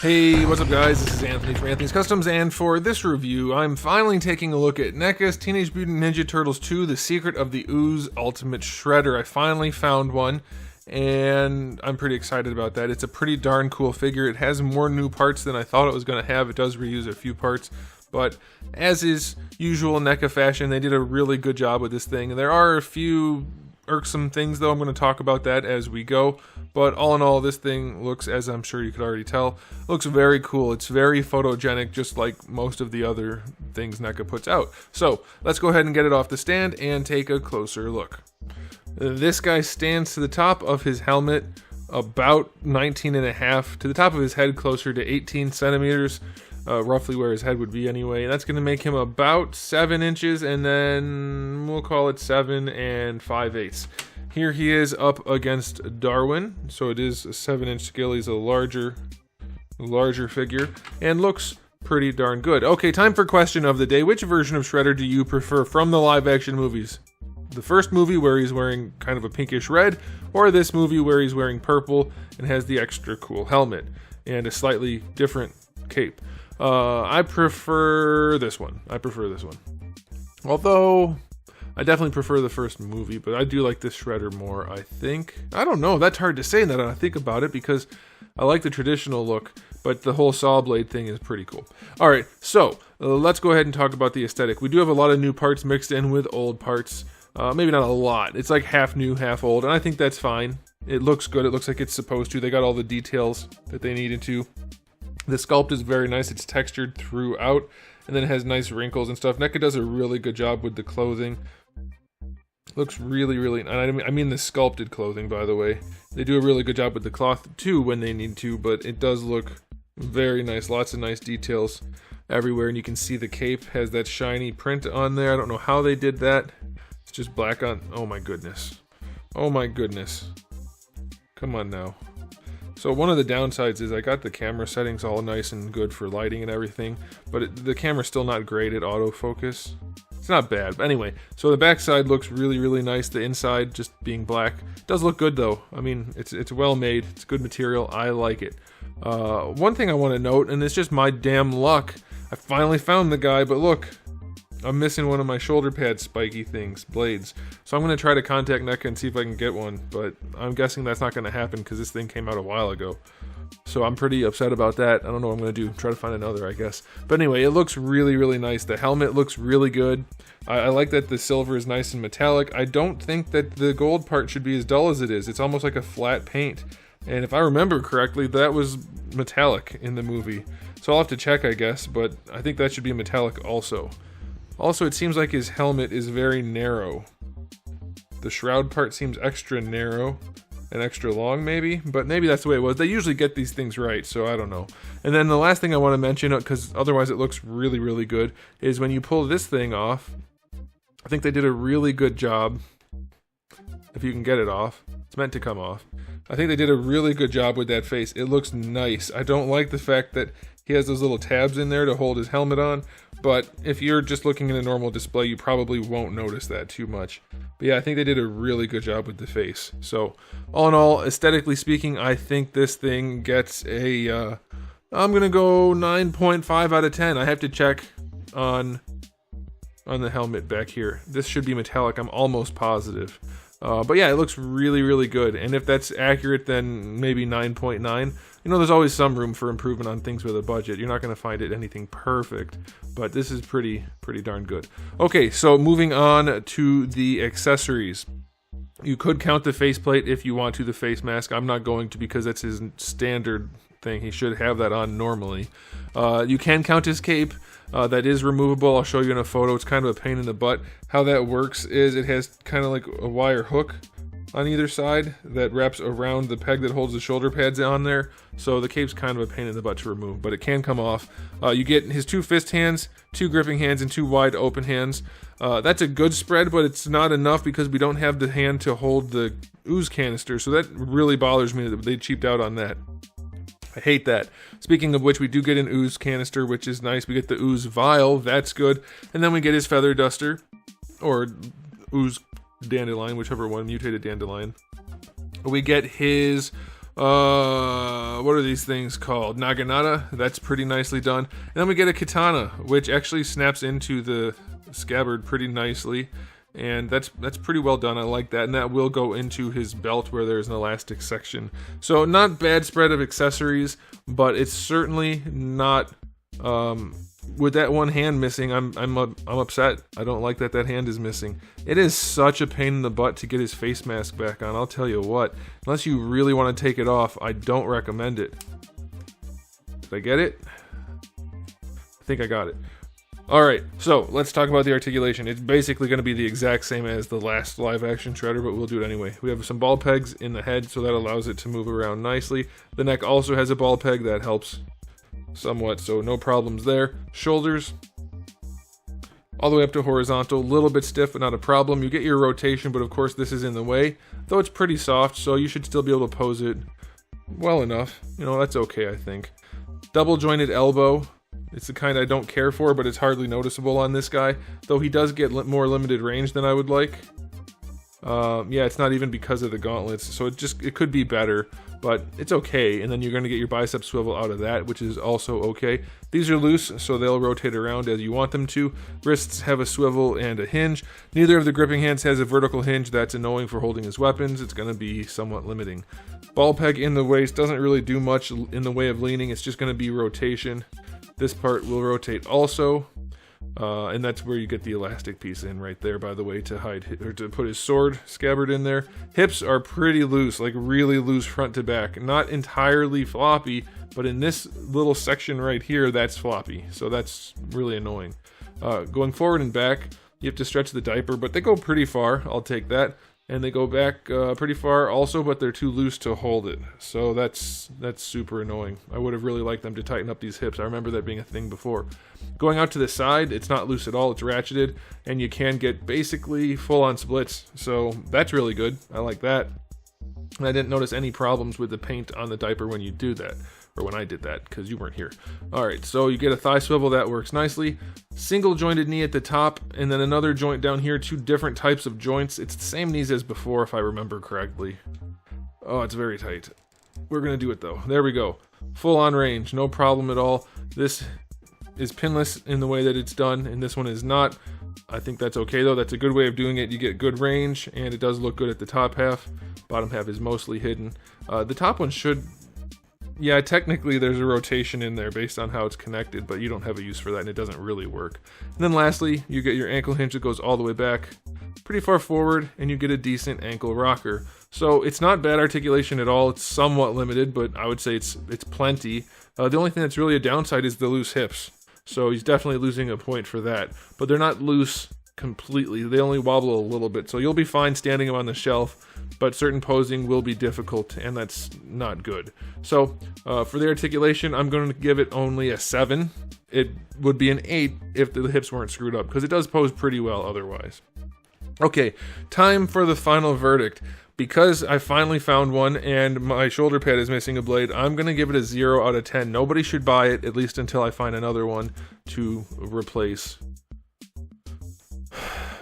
Hey, what's up guys? This is Anthony from Anthony's Customs, and for this review, I'm finally taking a look at NECA's Teenage Mutant Ninja Turtles 2, The Secret of the Ooze Ultimate Shredder. I finally found one, and I'm pretty excited about that. It's a pretty darn cool figure. It has more new parts than I thought it was going to have. It does reuse a few parts, but as is usual NECA fashion, they did a really good job with this thing. There are a few irksome things, though. I'm going to talk about that as we go, but all in all, this thing looks, as I'm sure you could already tell, looks very cool. It's very photogenic, just like most of the other things NECA puts out. So let's go ahead and get it off the stand and take a closer look. This guy stands to the top of his helmet about 19.5, to the top of his head closer to 18 centimeters, roughly where his head would be anyway. That's going to make him about 7 inches, and then we'll call it 7 5/8. Here he is up against Darwin, so it is a 7-inch scale. He's a larger figure, and looks pretty darn good. Okay, time for question of the day. Which version of Shredder do you prefer from the live-action movies? The first movie where he's wearing kind of a pinkish red, or this movie where he's wearing purple and has the extra cool helmet and a slightly different cape? I prefer this one. Although I definitely prefer the first movie, but I do like this Shredder more, I think. I don't know, that's hard to say now that I think about it, because I like the traditional look, but the whole saw blade thing is pretty cool. Alright, so let's go ahead and talk about the aesthetic. We do have a lot of new parts mixed in with old parts. Maybe not a lot. It's like half new, half old, and I think that's fine. It looks good. It looks like it's supposed to. They got all the details that they needed to. The sculpt is very nice. It's textured throughout, and then it has nice wrinkles and stuff. NECA does a really good job with the clothing. Looks really, really... I mean the sculpted clothing, by the way. They do a really good job with the cloth, too, when they need to, but it does look very nice. Lots of nice details everywhere, and you can see the cape has that shiny print on there. I don't know how they did that. It's just black on... Oh my goodness. Oh my goodness. Come on now. So one of the downsides is I got the camera settings all nice and good for lighting and everything, but the camera's still not great at autofocus. It's not bad, but anyway. So the backside looks really, really nice. The inside just being black does look good though. I mean, it's well made. It's good material. I like it. One thing I want to note, and it's just my damn luck, I finally found the guy, but look, I'm missing one of my shoulder pad spiky things, blades. So I'm going to try to contact NECA and see if I can get one, but I'm guessing that's not going to happen because this thing came out a while ago. So I'm pretty upset about that. I don't know what I'm going to do. Try to find another, I guess. But anyway, it looks really, really nice. The helmet looks really good. I like that the silver is nice and metallic. I don't think that the gold part should be as dull as it is. It's almost like a flat paint. And if I remember correctly, that was metallic in the movie. So I'll have to check, I guess, but I think that should be metallic also. Also, it seems like his helmet is very narrow. The shroud part seems extra narrow and extra long, maybe, but maybe that's the way it was. They usually get these things right, so I don't know. And then the last thing I want to mention, because otherwise it looks really, really good, is when you pull this thing off, I think they did a really good job, if you can get it off. It's meant to come off. I think they did a really good job with that face. It looks nice. I don't like the fact that he has those little tabs in there to hold his helmet on, but if you're just looking at a normal display, you probably won't notice that too much. But yeah, I think they did a really good job with the face. So, all in all, aesthetically speaking, I think this thing gets a, I'm gonna go 9.5 out of 10. I have to check on the helmet back here. This should be metallic, I'm almost positive. But yeah, it looks really, really good. And if that's accurate, then maybe 9.9. You know, there's always some room for improvement on things with a budget. You're not going to find it anything perfect, but this is pretty darn good. Okay, so moving on to the accessories. You could count the faceplate if you want to, the face mask. I'm not going to because that's his standard thing. He should have that on normally. You can count his cape. That is removable. I'll show you in a photo. It's kind of a pain in the butt. How that works is it has kind of like a wire hook on either side that wraps around the peg that holds the shoulder pads on there. So the cape's kind of a pain in the butt to remove, but it can come off. You get his 2 fist hands, 2 gripping hands, and 2 wide open hands. That's a good spread, but it's not enough because we don't have the hand to hold the ooze canister. So that really bothers me that they cheaped out on that. I hate that. Speaking of which, we do get an ooze canister, which is nice. We get the ooze vial, that's good. And then we get his feather duster, or ooze dandelion, whichever one, mutated dandelion. We get his What are these things called? Naginata. That's pretty nicely done. And then we get a katana, which actually snaps into the scabbard pretty nicely. And that's pretty well done. I like that. And that will go into his belt where there's an elastic section. So not bad spread of accessories, but it's certainly not... with that one hand missing, I'm upset. I don't like that hand is missing. It is such a pain in the butt to get his face mask back on. I'll tell you what. Unless you really want to take it off, I don't recommend it. Did I get it? I think I got it. Alright, so let's talk about the articulation. It's basically going to be the exact same as the last live action Shredder, but we'll do it anyway. We have some ball pegs in the head, so that allows it to move around nicely. The neck also has a ball peg that helps somewhat, so no problems there. Shoulders, all the way up to horizontal, a little bit stiff, but not a problem. You get your rotation, but of course this is in the way, though it's pretty soft, so you should still be able to pose it well enough. You know, that's okay, I think. Double jointed elbow. It's the kind I don't care for, but it's hardly noticeable on this guy, though he does get more limited range than I would like. Yeah, it's not even because of the gauntlets, so it could be better, but it's okay. And then you're going to get your bicep swivel out of that, which is also okay. These are loose, so they'll rotate around as you want them to. Wrists have a swivel and a hinge. Neither of the gripping hands has a vertical hinge. That's annoying for holding his weapons. It's going to be somewhat limiting. Ball peg in the waist doesn't really do much in the way of leaning. It's just going to be rotation. This part will rotate also. And that's where you get the elastic piece in right there, by the way, to hide or to put his sword scabbard in there. Hips are pretty loose, like really loose front to back. Not entirely floppy, but in this little section right here, that's floppy. So that's really annoying. Going forward and back, you have to stretch the diaper, but they go pretty far. I'll take that. And they go back pretty far also, but they're too loose to hold it. So that's super annoying. I would have really liked them to tighten up these hips. I remember that being a thing before. Going out to the side, it's not loose at all. It's ratcheted, and you can get basically full-on splits. So that's really good. I like that. And I didn't notice any problems with the paint on the diaper when you do that. Or when I did that, because you weren't here. Alright, so you get a thigh swivel, that works nicely. Single jointed knee at the top, and then another joint down here, two different types of joints. It's the same knees as before, if I remember correctly. Oh, it's very tight. We're going to do it, though. There we go. Full on range, no problem at all. This is pinless in the way that it's done, and this one is not. I think that's okay, though. That's a good way of doing it. You get good range, and it does look good at the top half. Bottom half is mostly hidden. The top one should... Yeah, technically there's a rotation in there based on how it's connected, but you don't have a use for that and it doesn't really work. And then lastly, you get your ankle hinge that goes all the way back pretty far forward, and you get a decent ankle rocker. So it's not bad articulation at all. It's somewhat limited, but I would say it's plenty. The only thing that's really a downside is the loose hips. So he's definitely losing a point for that. But they're not loose completely. They only wobble a little bit. So you'll be fine standing him on the shelf, but certain posing will be difficult, and that's not good. So for the articulation, I'm going to give it only a 7. It would be an 8 if the hips weren't screwed up, because it does pose pretty well otherwise. Okay, time for the final verdict. Because I finally found one and my shoulder pad is missing a blade, I'm going to give it a 0 out of 10. Nobody should buy it, at least until I find another one to replace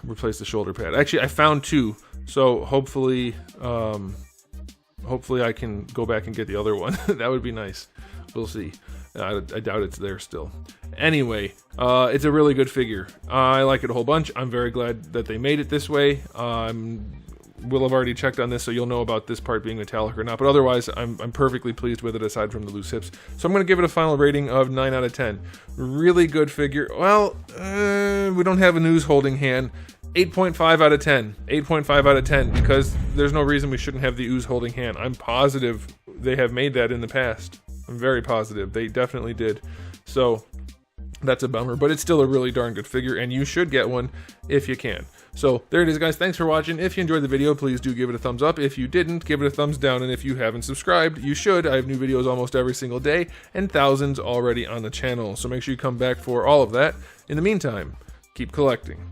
the shoulder pad. Actually, I found 2. So hopefully I can go back and get the other one. That would be nice. We'll see. I doubt it's there still. Anyway, it's a really good figure. I like it a whole bunch. I'm very glad that they made it this way. Will have already checked on this, so you'll know about this part being metallic or not. But otherwise, I'm perfectly pleased with it, aside from the loose hips. So I'm going to give it a final rating of 9 out of 10. Really good figure. Well, we don't have an Ooze holding hand. 8.5 out of 10. 8.5 out of 10, because there's no reason we shouldn't have the Ooze holding hand. I'm positive they have made that in the past. I'm very positive. They definitely did. So that's a bummer, but it's still a really darn good figure, and you should get one if you can. So there it is, guys. Thanks for watching. If you enjoyed the video, please do give it a thumbs up. If you didn't, give it a thumbs down. And if you haven't subscribed, you should. I have new videos almost every single day, and thousands already on the channel. So make sure you come back for all of that. In the meantime, keep collecting.